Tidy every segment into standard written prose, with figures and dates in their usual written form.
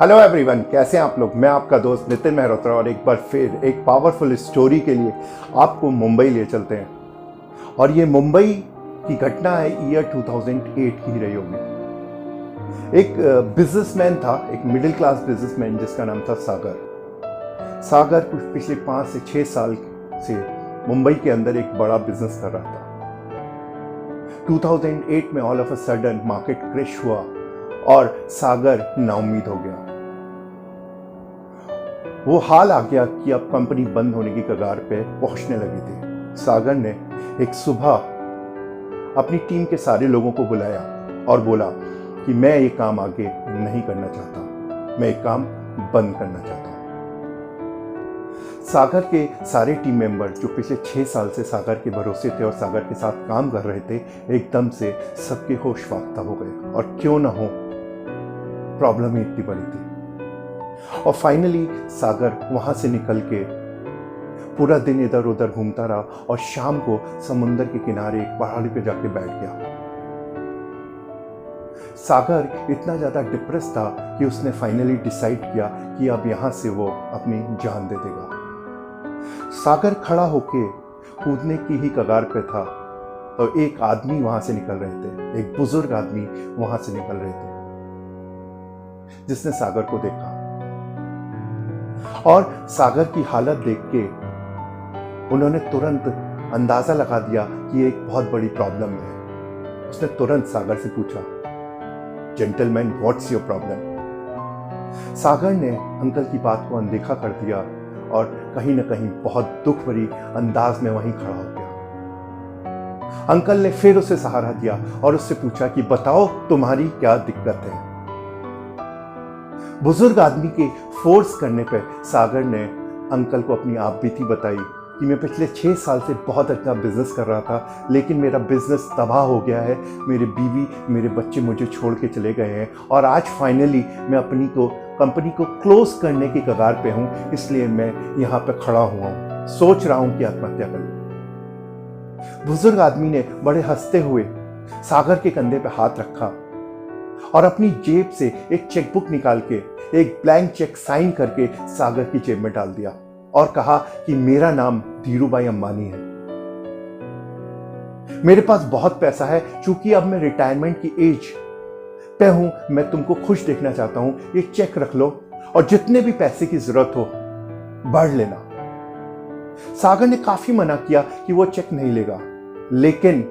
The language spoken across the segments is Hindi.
हेलो एवरीवन, कैसे हैं आप लोग। मैं आपका दोस्त नितिन मेहरोत्रा और एक बार फिर एक पावरफुल स्टोरी के लिए आपको मुंबई ले चलते हैं। और ये मुंबई की घटना है ईयर 2008 की रही होगी। एक बिजनेसमैन था, एक मिडिल क्लास बिजनेसमैन जिसका नाम था सागर कुछ पिछले 5 से 6 साल से मुंबई के अंदर एक बड़ा बिजनेस कर रहा था। 2008 में all of a sudden market crash हुआ और सागर नाउम्मीद हो गया। वो हाल आ गया कि अब कंपनी बंद होने की कगार पे पहुंचने लगी थी। सागर ने एक सुबह अपनी टीम के सारे लोगों को बुलाया और बोला कि मैं ये काम आगे नहीं करना चाहता, मैं एक काम बंद करना चाहता हूं। सागर के सारे टीम मेंबर जो पिछले 6 साल से सागर के भरोसे थे और सागर के साथ काम कर रहे थे, एकदम से सबके होश वाख्ता हो गए। और क्यों ना हो, प्रॉब्लम ही इतनी बड़ी थी। और फाइनली सागर वहां से निकल के पूरा दिन इधर उधर घूमता रहा और शाम को समुद्र के किनारे एक पहाड़ी पे जाके बैठ गया। सागर इतना ज्यादा डिप्रेस था कि उसने फाइनली डिसाइड किया कि अब यहां से वो अपनी जान दे देगा। सागर खड़ा होके कूदने की ही कगार पे था तो एक आदमी वहां से निकल रहे थे, एक बुजुर्ग आदमी वहां से निकल रहे थे, जिसने सागर को देखा और सागर की हालत देख के उन्होंने तुरंत अंदाजा लगा दिया कि एक बहुत बड़ी प्रॉब्लम है। उसने तुरंत सागर से पूछा, जेंटलमैन, व्हाट्स योर प्रॉब्लम। सागर ने अंकल की बात को अनदेखा कर दिया और कहीं ना कहीं बहुत दुख भरी अंदाज में वहीं खड़ा हो गया। अंकल ने फिर उसे सहारा दिया और उससे पूछा कि बताओ तुम्हारी क्या दिक्कत है। बुजुर्ग आदमी के फोर्स करने पर सागर ने अंकल को अपनी आप बीती बताई कि मैं पिछले 6 साल से बहुत अच्छा बिजनेस कर रहा था, लेकिन मेरा बिजनेस तबाह हो गया है। मेरे बीवी, मेरे बच्चे मुझे छोड़ के चले गए हैं और आज फाइनली मैं अपनी कंपनी को क्लोज करने की कगार पे हूं, इसलिए मैं यहां पे खड़ा हुआ हूं, सोच रहा हूं कि आत्महत्या कर लूं। बुजुर्ग आदमी ने बड़े हंसते हुए सागर के कंधे पे हाथ रखा और अपनी जेब से एक चेकबुक निकाल के एक ब्लैंक चेक साइन करके सागर की जेब में डाल दिया और कहा कि मेरा नाम धीरूभाई अंबानी है, मेरे पास बहुत पैसा है, चूंकि अब मैं रिटायरमेंट की एज पे हूं, मैं तुमको खुश देखना चाहता हूं, ये चेक रख लो और जितने भी पैसे की जरूरत हो बढ़ लेना। सागर ने काफी मना किया कि वो चेक नहीं लेगा, लेकिन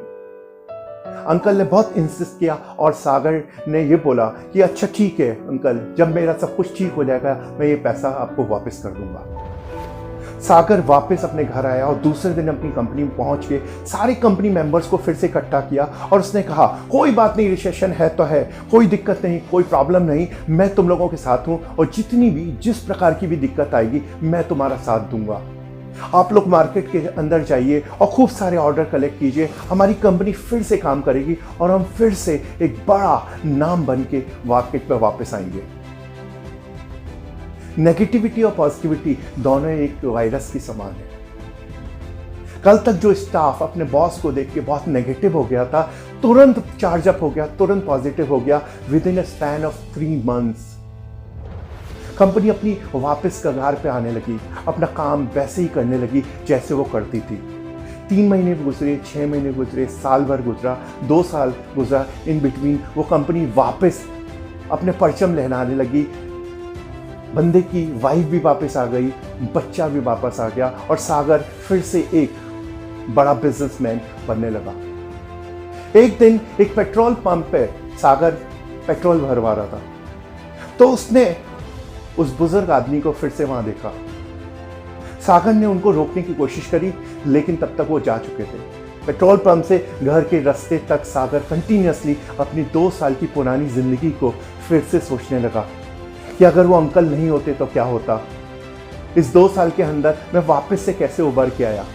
अंकल ने बहुत इंसिस्ट किया और सागर ने ये बोला कि अच्छा ठीक है अंकल, जब मेरा सब कुछ ठीक हो जाएगा मैं ये पैसा आपको वापस कर दूंगा। सागर वापस अपने घर आया और दूसरे दिन अपनी कंपनी में पहुंच के सारे कंपनी मेंबर्स को फिर से इकट्ठा किया और उसने कहा कोई बात नहीं, रिसेशन है तो है, कोई दिक्कत नहीं, कोई प्रॉब्लम नहीं, मैं तुम लोगों के साथ हूं और जितनी भी जिस प्रकार की भी दिक्कत आएगी मैं तुम्हारा साथ दूंगा। आप लोग मार्केट के अंदर जाइए और खूब सारे ऑर्डर कलेक्ट कीजिए, हमारी कंपनी फिर से काम करेगी और हम फिर से एक बड़ा नाम बन के मार्केट पर वापस आएंगे। नेगेटिविटी और पॉजिटिविटी दोनों एक वायरस की समान है। कल तक जो स्टाफ अपने बॉस को देख के बहुत नेगेटिव हो गया था, तुरंत चार्ज अप हो गया, तुरंत पॉजिटिव हो गया। With in a span of 3 months company अपनी वापस कगार पे आने लगी, अपना काम वैसे ही करने लगी जैसे वो करती थी। 3 महीने गुजरे, 6 महीने गुजरे, साल भर गुजरा, 2 साल गुजरा, इन बिटवीन वो कंपनी वापस अपने परचम लहराने लगी। बंदे की वाइफ भी वापस आ गई, बच्चा भी वापस आ गया और सागर फिर से एक बड़ा बिजनेसमैन बनने लगा। एक दिन एक पेट्रोल पंप पे सागर पेट्रोल भरवा रहा था तो उसने उस बुजुर्ग आदमी को फिर से वहां देखा। सागर ने उनको रोकने की कोशिश करी, लेकिन तब तक वो जा चुके थे। पेट्रोल पंप से घर के रास्ते तक सागर कंटिन्यूअसली अपनी 2 साल की पुरानी जिंदगी को फिर से सोचने लगा कि अगर वो अंकल नहीं होते तो क्या होता, इस 2 साल के अंदर मैं वापस से कैसे उभर के आया।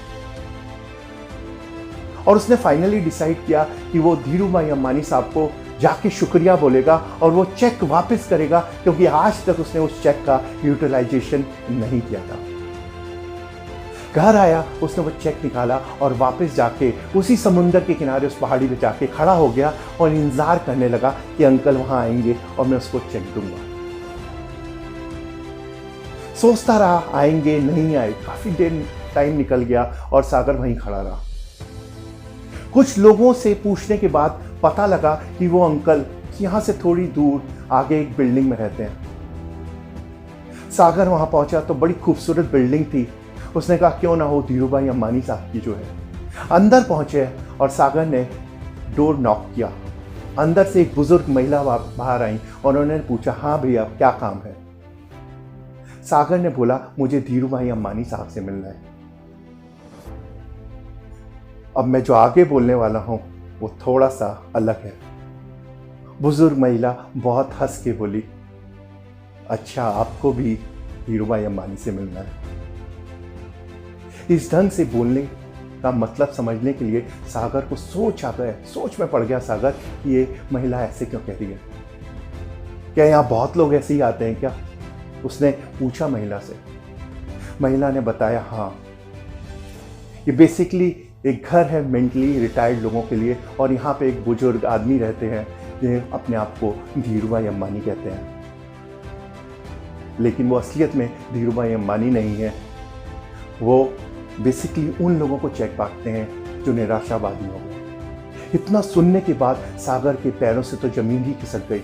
और उसने फाइनली डिसाइड किया कि वो धीरूभाई अंबानी साहब को जाके शुक्रिया बोलेगा और वो चेक वापस करेगा, क्योंकि आज तक उसने उस चेक का यूटिलाइजेशन नहीं किया था। घर आया, उसने वो चेक निकाला और वापस जाके उसी समुंदर के किनारे उस पहाड़ी पे जाके खड़ा हो गया और इंतजार करने लगा कि अंकल वहां आएंगे और मैं उसको चेक दूंगा। सोचता रहा आएंगे नहीं आए, काफी देर टाइम निकल गया और सागर वहीं खड़ा रहा। कुछ लोगों से पूछने के बाद पता लगा कि वो अंकल यहां से थोड़ी दूर आगे एक बिल्डिंग में रहते हैं। सागर वहां पहुंचा तो बड़ी खूबसूरत बिल्डिंग थी। उसने कहा क्यों ना हो धीरूभाई अंबानी साहब की जो है। अंदर पहुंचे और सागर ने डोर नॉक किया। अंदर से एक बुजुर्ग महिला बाहर आई और उन्होंने पूछा हाँ भैया क्या काम है। सागर ने बोला मुझे धीरूभाई अंबानी साहब से मिलना है। अब मैं जो आगे बोलने वाला हूं वो थोड़ा सा अलग है। बुजुर्ग महिला बहुत हंस के बोली अच्छा आपको भी धीरूभाई अंबानी से मिलना है। इस ढंग से बोलने का मतलब समझने के लिए सागर को सोच आ गया, सोच में पड़ गया सागर कि ये महिला ऐसे क्यों कह रही है, क्या यहाँ बहुत लोग ऐसे ही आते हैं क्या। उसने पूछा महिला से। महिला ने बताया हाँ ये बेसिकली एक घर है मेंटली रिटायर्ड लोगों के लिए और यहाँ पे एक बुजुर्ग आदमी रहते हैं जिन्हें अपने आप को धीरूभाई अंबानी कहते हैं, लेकिन वो असलियत में धीरूभाई अंबानी नहीं है। वो बेसिकली उन लोगों को चेक बांटते हैं जो निराशावादी हो गए। इतना सुनने के बाद सागर के पैरों से तो जमीन ही खिसक गई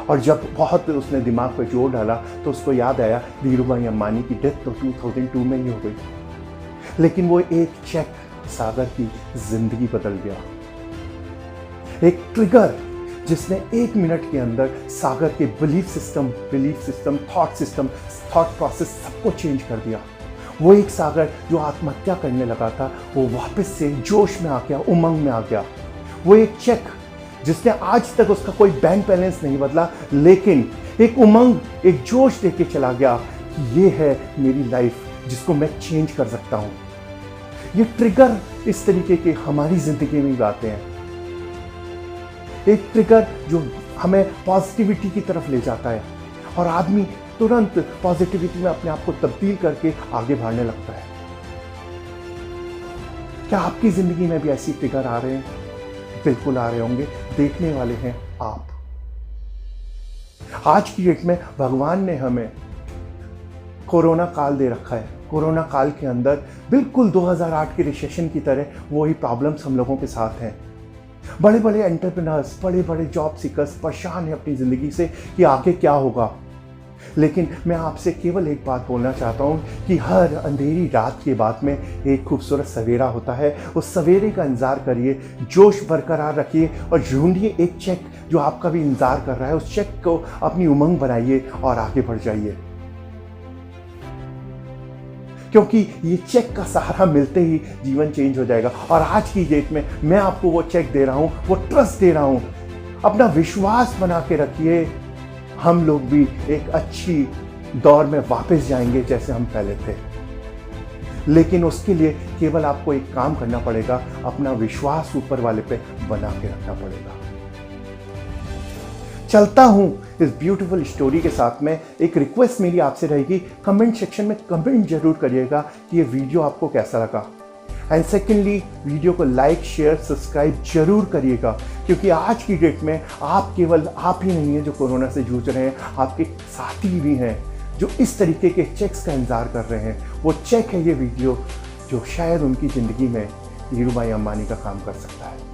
और जब बहुत उसने दिमाग पर जोर डाला तो उसको याद आया धीरूभाई अंबानी की डेथ तो 2002 में ही हो गई, लेकिन वो एक चेक सागर की जिंदगी बदल गया। एक ट्रिगर जिसने 1 मिनट के अंदर सागर के बिलीफ सिस्टम, थॉट प्रोसेस सबको चेंज कर दिया। वो एक सागर जो आत्महत्या करने लगा था वो वापस से जोश में आ गया, उमंग में आ गया। वो एक चेक जिसने आज तक उसका कोई बैंक बैलेंस नहीं बदला, लेकिन एक उमंग, एक जोश देके चला गया कि ये है मेरी लाइफ जिसको मैं चेंज कर सकता हूं। ये ट्रिगर इस तरीके के हमारी जिंदगी में भी आते हैं। एक ट्रिगर जो हमें पॉजिटिविटी की तरफ ले जाता है और आदमी तुरंत पॉजिटिविटी में अपने आप को तब्दील करके आगे बढ़ने लगता है। क्या आपकी जिंदगी में भी ऐसी ट्रिगर आ रहे हैं? बिल्कुल आ रहे होंगे, देखने वाले हैं आप। आज की डेट में भगवान ने हमें कोरोना काल दे रखा है। कोरोना काल के अंदर बिल्कुल 2008 के रिसेशन की तरह वही प्रॉब्लम्स हम लोगों के साथ हैं। बड़े बड़े एंटरप्रेन्योर्स, बड़े बड़े जॉब सीकर्स परेशान हैं अपनी ज़िंदगी से कि आगे क्या होगा। लेकिन मैं आपसे केवल एक बात बोलना चाहता हूँ कि हर अंधेरी रात के बाद में एक खूबसूरत सवेरा होता है। उस सवेरे का इंतज़ार करिए, जोश बरकरार रखिए और ढूंढिए एक चेक जो आपका भी इंतज़ार कर रहा है। उस चेक को अपनी उमंग बनाइए और आगे बढ़ जाइए, क्योंकि ये चेक का सहारा मिलते ही जीवन चेंज हो जाएगा। और आज की डेट में मैं आपको वो चेक दे रहा हूँ, वो ट्रस्ट दे रहा हूँ। अपना विश्वास बना के रखिए, हम लोग भी एक अच्छी दौर में वापस जाएंगे जैसे हम पहले थे। लेकिन उसके लिए केवल आपको एक काम करना पड़ेगा, अपना विश्वास ऊपर वाले पे बना के रखना पड़ेगा। चलता हूं इस ब्यूटीफुल स्टोरी के साथ में। एक रिक्वेस्ट मेरी आपसे रहेगी, कमेंट सेक्शन में कमेंट जरूर करिएगा कि ये वीडियो आपको कैसा लगा। एंड सेकेंडली वीडियो को लाइक, शेयर, सब्सक्राइब जरूर करिएगा, क्योंकि आज की डेट में आप केवल आप ही नहीं हैं जो कोरोना से जूझ रहे हैं, आपके साथी भी हैं जो इस तरीके के चेक्स का इंतजार कर रहे हैं। वो चेक है ये वीडियो जो शायद उनकी ज़िंदगी में धीरूभाई अंबानी का काम कर सकता है।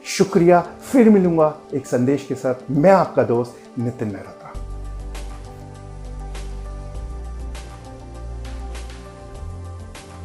शुक्रिया, फिर मिलूंगा एक संदेश के साथ। मैं आपका दोस्त नितिन मेहरा।